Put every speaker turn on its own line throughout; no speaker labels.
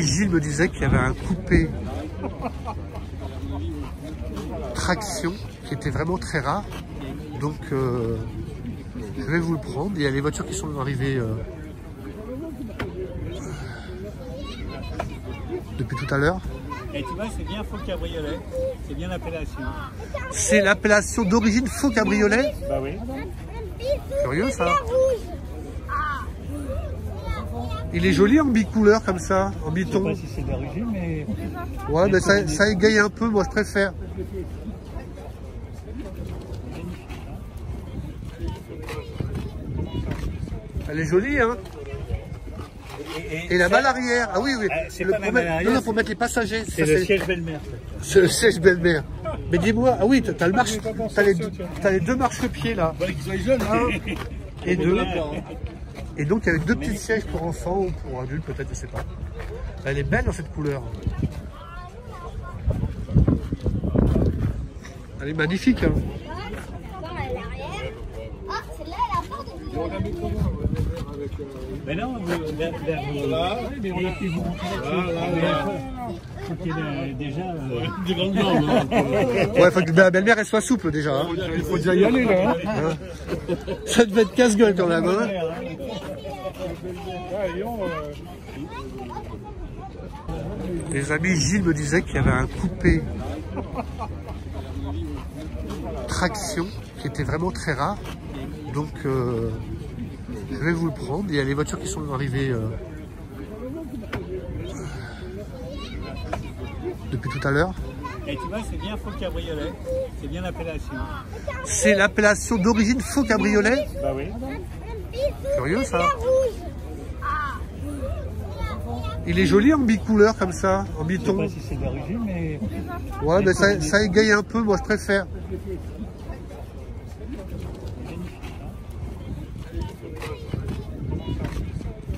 ami Gilles me disait qu'il y avait un coupé traction qui était vraiment très rare. Donc je vais vous le prendre. Il y a les voitures qui sont arrivées depuis tout à l'heure.
Et tu vois, c'est bien faux cabriolet. C'est bien l'appellation.
C'est l'appellation d'origine faux cabriolet?
Bah oui.
Curieux ça. Il est joli en bicouleur comme ça, en biton.
Je sais pas si c'est d'origine, mais...
Ouais, mais ça égaye un peu, moi je préfère. Elle est jolie, hein. Et la malle arrière. Ah oui, oui.
C'est pas la malle arrière.
Non, pour mettre les passagers.
C'est le siège belle-mère.
C'est le siège belle-mère. Mais dis-moi, ah oui, t'as le marche, t'as les deux marchepieds là. Un et deux. Et donc il y a deux petits sièges pour enfants ou pour adultes peut-être, je sais pas. Elle est belle dans cette couleur. Elle est magnifique. Hein.
Mais non, faut qu'il y ait déjà des grandes jambes.
Ouais, faut que la belle-mère elle soit souple déjà. Hein.
Il faut déjà y aller là.
Hein. Ça devait être casse-gueule quand même. Hein. Les amis, Gilles me disait qu'il y avait un coupé traction qui était vraiment très rare. Donc je vais vous le prendre. Il y a les voitures qui sont arrivées depuis tout à l'heure.
Et tu vois, c'est bien faux cabriolet. C'est bien l'appellation.
C'est l'appellation d'origine faux cabriolet?
Bah oui.
Curieux ça. Il est joli en bicouleur comme ça, en biton.
Je sais pas si c'est d'origine, mais...
Ouais, mais ça égaye un peu, moi je préfère.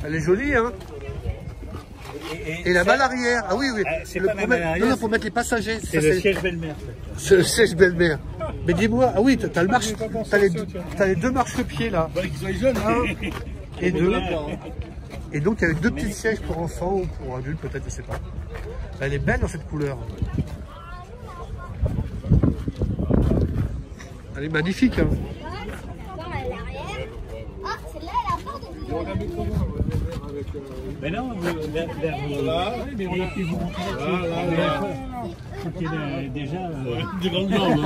Elle est jolie, hein. Et la malle arrière. Ah oui, oui.
C'est pas la malle arrière.
Non, pour mettre les passagers.
C'est le siège belle-mère.
C'est le siège belle-mère. Mais dis-moi, ah oui, t'as le marche, t'as les deux marchepieds là. Un et deux. Et donc il y a deux petits sièges pour enfants ou pour adultes peut-être, je sais pas. Elle est belle dans cette couleur. Elle est magnifique. Hein.
Mais non, faut qu'il y ait déjà des grandes jambes.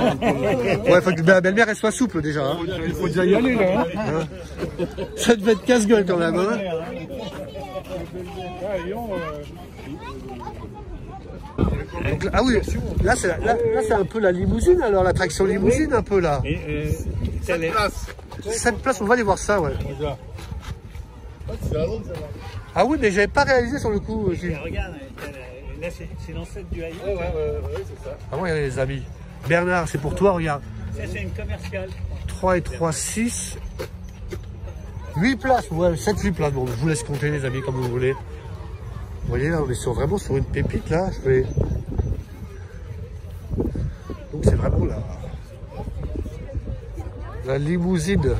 Ouais, faut que la belle-mère elle soit souple déjà. Hein.
Il faut déjà y aller là.
Hein. Ça devait être casse-gueule quand même. Hein. Donc, ah oui, là c'est un peu la limousine alors, l'attraction limousine un peu là. 7 places, on va aller voir ça, ouais. Ah oui, mais j'avais pas réalisé sur le coup.
Regarde, là c'est l'ancêtre du haillon.
Ouais, c'est ça.
Ah ouais, les amis. Bernard, c'est pour toi, regarde.
Ça c'est une commerciale.
3 et 3, 6. 8 places, ouais, 7-8 places. Bon, je vous laisse compter les amis comme vous voulez. Vous voyez là, on est vraiment sur une pépite là. Donc c'est vraiment la limousine.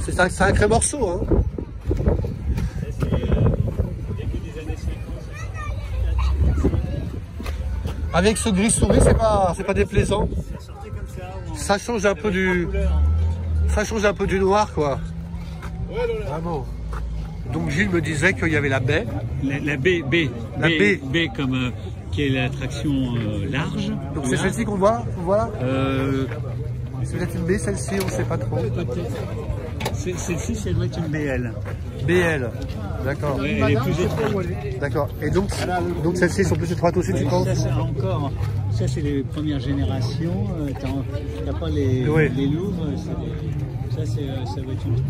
C'est un sacré morceau, hein.
C'est début des années 50.
Avec ce gris souris, c'est pas déplaisant. Ça change un peu du noir, quoi. Vraiment. Donc Gilles me disait qu'il y avait la baie.
La baie.
La baie.
Baie comme qui est l'attraction large.
Donc c'est celle-ci qu'on voit là. C'est peut-être une baie, celle-ci, on ne sait pas trop.
Celle-ci, c'est doit être une BL.
BL, d'accord.
Ouais, elle est plus étroite.
D'accord. Et donc celles-ci sont plus étroites aussi, tu penses?
Ça c'est les premières générations. T'as pas les Louvres. Ça va être une 38.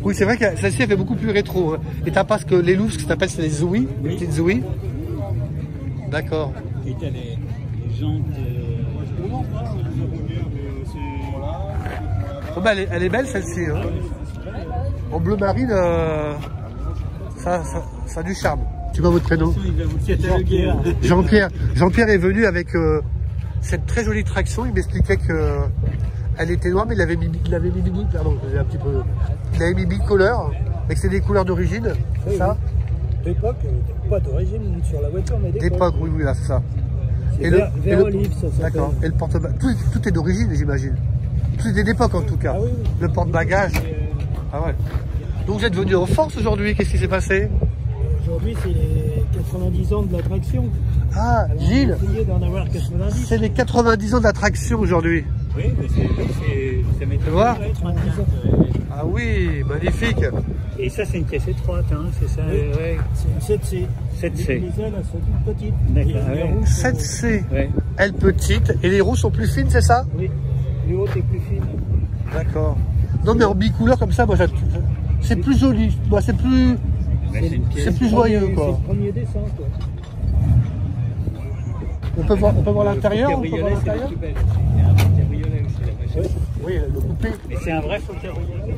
Oui, c'est vrai que celle-ci elle fait beaucoup plus rétro. Hein. Et t'as pas ce que les Louvres, ce que t'appelles, c'est les Zouis, les petites Zouis. D'accord.
Et t'as les jantes.
Oh, bah, elle est belle celle-ci. Hein. En bleu marine, ça a du charme. Tu vois votre prénom? Jean-Pierre. Jean-Pierre est venu avec cette très jolie traction. Il m'expliquait que Elle était noire, mais il avait mis pardon, j'ai un petit peu. Il avait mis bicolore, mais que c'est des couleurs d'origine, c'est ça?
D'époque, pas d'origine sur la voiture, mais
d'époque. Oui, là, c'est ça.
Et vert olive, ça s'appelle.
D'accord. Et le porte-bagages, tout est d'origine, j'imagine. Tout est d'époque en tout cas.
Ah, oui.
Le porte-bagages. Ah ouais. Donc vous êtes venu en force aujourd'hui, qu'est-ce qui s'est passé?
Aujourd'hui, c'est les 90 ans de l'attraction.
Ah, alors, Gilles, c'est les 90 ans d'attraction aujourd'hui.
Oui, mais ça m'étonne.
Tu vois?
90 ans.
Ah oui, magnifique.
Et ça, c'est une caisse étroite, hein, c'est ça?
Oui.
Ouais.
C'est une 7C.
7C.
Les ailes, elles sont toutes petites.
D'accord.
Ouais.
7C,
Ouais.
elle petite, et les roues sont plus fines, c'est ça?
Oui, les hautes est plus fine.
D'accord. Non mais en bicouleur comme ça, moi c'est plus joli, moi c'est plus... C'est plus joyeux quoi.
C'est le premier dessin quoi.
On peut voir l'intérieur, on peut voir
cabriolet, c'est
l'intérieur.
le plus belle. Il y a un petit cabriolet aussi, la voiture.
Oui, le coupé.
Mais c'est un vrai faux cabriolet.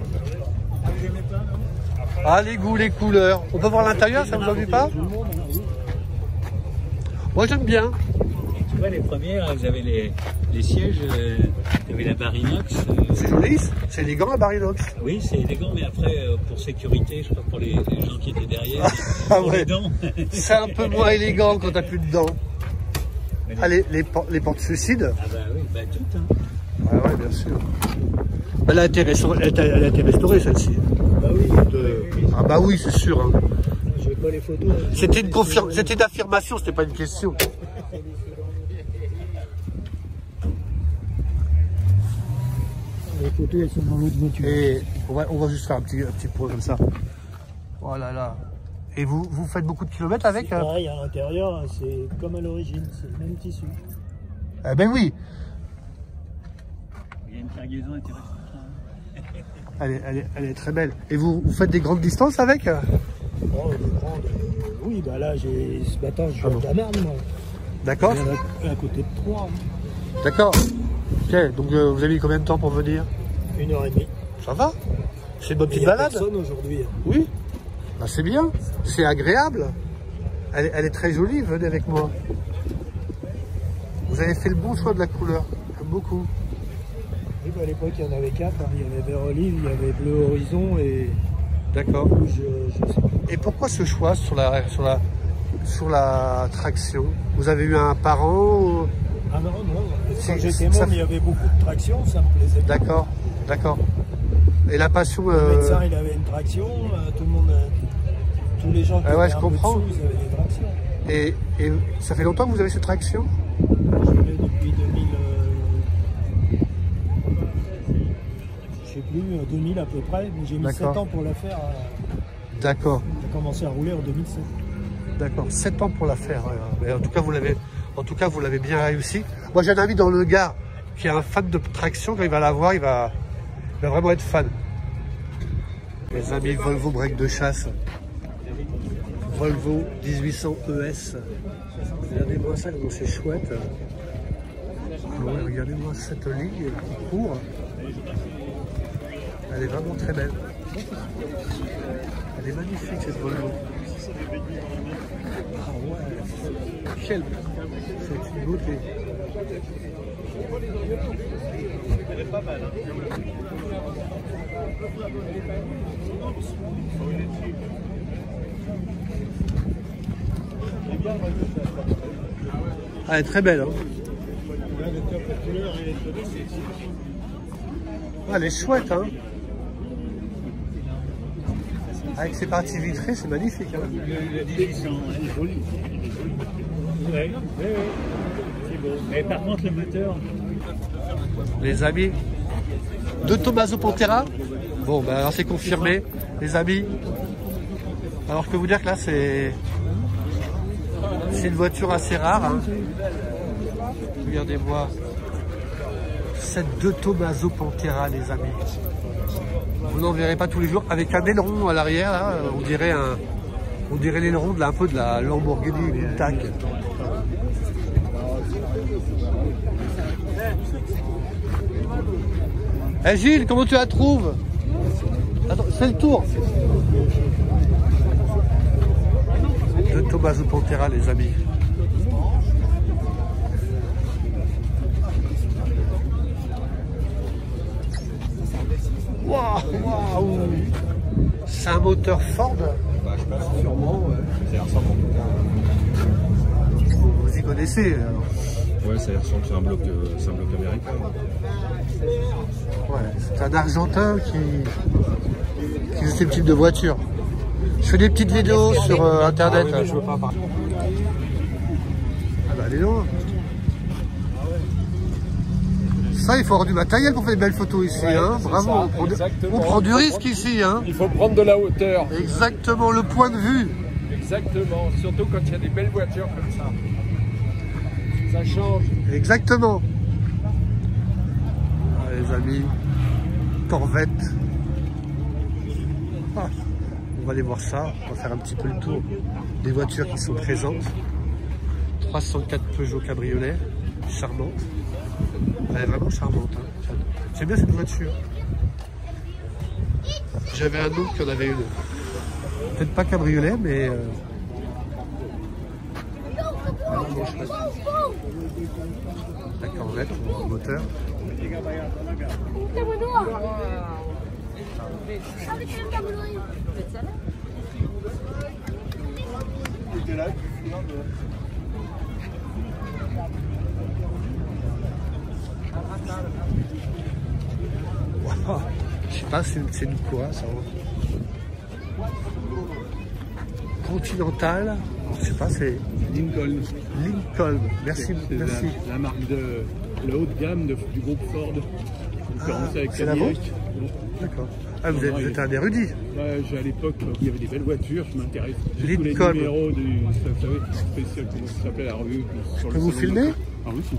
Ah, vous aimez pas, non?
Ah, les goûts, les couleurs. On peut voir l'intérieur, ça vous ennuie pas? Moi j'aime bien.
Tu vois, les premières, vous avez les sièges, vous avez la barre inox.
C'est joli, c'est élégant la barre inox.
Oui, c'est élégant, mais après, pour sécurité, je crois, pour les gens qui étaient derrière,
Ah
pour
ouais.
les dents.
C'est un peu moins élégant quand t'as plus de dents. Ah, les portes suicides.
Ah bah oui, bah toutes, hein.
Ah ouais, bien sûr. Elle a été restaurée celle-ci.
Bah oui.
Ah bah oui, c'est sûr. Hein.
Je vais pas les photos.
C'était une affirmation, c'était pas une question.
Les photos, elles sont dans l'autre voiture.
Et on va juste faire un petit point comme ça. Oh là là. Et vous faites beaucoup de kilomètres avec?
Pareil, à l'intérieur, c'est comme à l'origine, c'est le même tissu.
Eh ben oui.
Il y a une cargaison intéressante.
Elle est très belle. Et vous faites des grandes distances avec?
Oh, oui, bah là, ce matin, je suis à Marne, moi.
D'accord.
À côté de Troyes.
D'accord. Ok, donc vous avez mis combien de temps pour venir?
1h30.
Ça va? C'est une bonne petite
Il y a
balade?
personne aujourd'hui.
Oui. Bah, c'est bien. C'est agréable. Elle est très jolie, venez avec moi. Vous avez fait le bon choix de la couleur. J'aime beaucoup.
Oui, bah, à l'époque, il y en avait 4. Hein. Il y avait vert olive, il y avait bleu horizon et
D'accord.
rouge, je sais pas.
Et pourquoi ce choix sur la traction? Vous avez eu un parent?
Ah non, non.
Si,
Quand j'étais
ça-
môme, il y avait beaucoup de traction, ça me plaisait.
D'accord, d'accord. Et la passion...
Le médecin, il avait une traction, tout le monde, tous les gens qui
Ah ouais,
avaient
je
un peu de
comprends.
sous, ils avaient des tractions.
Et ça fait longtemps que vous avez cette traction?
Je l'ai depuis 2000, je sais plus, 2000 à peu près, mais j'ai mis 7
D'accord.
ans pour la faire.
D'accord,
J'ai commencé à rouler en 2007.
d'accord. 7 ans pour la faire. Mais en tout cas, vous l'avez bien réussi. Moi, j'ai un ami dans le Gard qui est un fan de traction. Quand il va la voir, il va vraiment être fan. Les amis, Volvo break de chasse. Volvo 1800 ES. Regardez-moi ça, comment c'est chouette. Ouais, regardez-moi cette ligne qui court. Elle est vraiment très belle. Elle est magnifique cette Volvo. Ah ouais, quelle... c'est une beauté. Elle est pas mal. Ah, elle est très belle. Hein. Ah, elle est chouette. Hein. Avec ses parties vitrées, c'est magnifique. Hein.
Le 1800, elle est jolie. Oui, c'est beau. Mais par contre, le moteur...
Les amis de Tommaso Pantera. Bon, ben alors c'est confirmé, les amis. Alors je peux vous dire que là, c'est une voiture assez rare. Hein. Regardez-moi. Cette de Tommaso Pantera, les amis. Vous n'en verrez pas tous les jours. Avec un aileron à l'arrière, là, on dirait l'aileron un peu de la Lamborghini Countach. Eh Gilles, comment tu la trouves? Attends, c'est le tour. De Tommaso Pantera, les amis. Waouh. C'est un moteur Ford.
Bah, je pense sûrement, ouais. Ça ressemble en tout cas.
Vous y connaissez alors.
Ouais, ça ressemble, c'est un bloc américain.
Ouais, c'est un Argentin qui fait ce type de voiture. Je fais des petites vidéos sur internet.
Ah oui, je veux pas parler.
Ah bah allez donc. Ça, il faut avoir du matériel pour faire des belles photos ici, ouais, hein. Bravo. On prend du risque ici, hein.
Il faut prendre de la hauteur.
Exactement, le point de vue.
Exactement, surtout quand il y a des belles voitures comme ça. Ça change.
Exactement. Ah, les amis, Corvette. Ah, on va aller voir ça. On va faire un petit peu le tour des voitures qui sont présentes. 304 Peugeot Cabriolet, charmante. Elle est vraiment charmante. Hein. J'aime bien cette voiture. J'avais un oncle qui en avait une. Peut-être pas cabriolet, mais... La Corvette, le moteur. Wow. Je sais pas, c'est une quoi ça? Continental, alors, je sais pas, c'est
Lincoln.
Lincoln, merci, merci.
La marque de la haute gamme du groupe Ford.
C'est la vôtre? D'accord. Ah, vous êtes un érudit.
Ouais, à l'époque, il y avait des belles voitures, je m'intéresse.
Lincoln.
Les numéros du, vous savez, spécial, comment ça s'appelait la revue.
Je peux vous filmer?
Ah oui, si.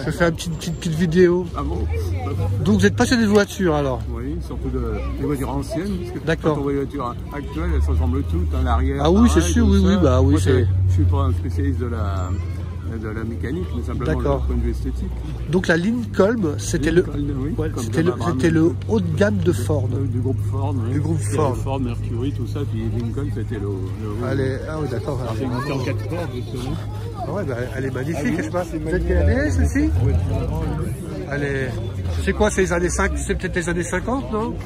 Je fais une petite vidéo.
Ah bon?
Donc vous êtes passionné de voitures alors?
Oui, surtout des voitures anciennes.
D'accord.
Quand on voit les voitures actuelles, elles se ressemblent toutes à l'arrière.
Ah oui, c'est sûr, oui, oui, bah oui.
Moi, je suis pas un spécialiste de la mécanique, mais simplement du point de vue esthétique.
Donc la Lincoln, c'était le haut de gamme de Ford.
Du groupe Ford. Oui.
Du groupe Ford.
Ford, Mercury, tout ça, puis Lincoln, c'était le
ah oui, d'accord.
C'est une voiture en 4 portes, justement.
Ah ouais, bah, elle est magnifique, je sais pas. Peut-être qu'elle est celle-ci?
Oui.
Elle est... C'est quoi, c'est peut-être les années 50, non?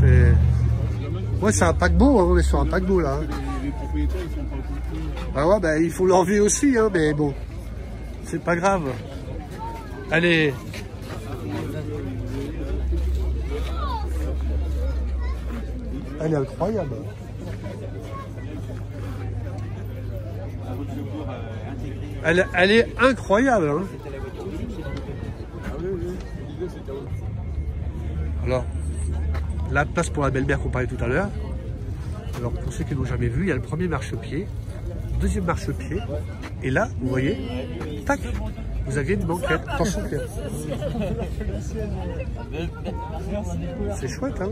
C'est... Ouais, c'est un paquebot, hein. On est sur un paquebot, là. Hein.
Les propriétaires, ils sont pas contents.
Ah ouais, bah, il faut l'enlever aussi, hein, mais bon, c'est pas grave. Allez. Elle est incroyable. Elle est incroyable. Hein. Alors, la place pour la belle-mère qu'on parlait tout à l'heure. Alors, pour ceux qui n'ont jamais vu, il y a le premier marchepied, le deuxième marchepied, et là, vous voyez, tac, vous aviez une banquette. Attention, Pierre. C'est chouette, hein.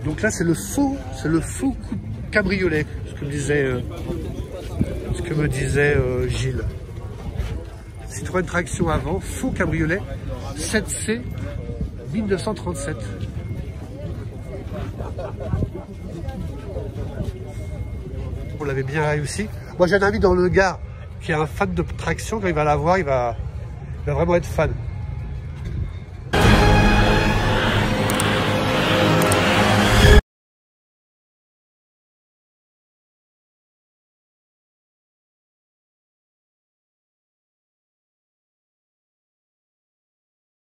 Donc là, c'est le faux cabriolet, ce que me disait Gilles. Citroën traction avant, faux cabriolet, 7C 1937. On l'avait bien réussi. Moi, j'ai un ami dans le Gard qui est un fan de traction. Quand il va la voir, il va vraiment être fan.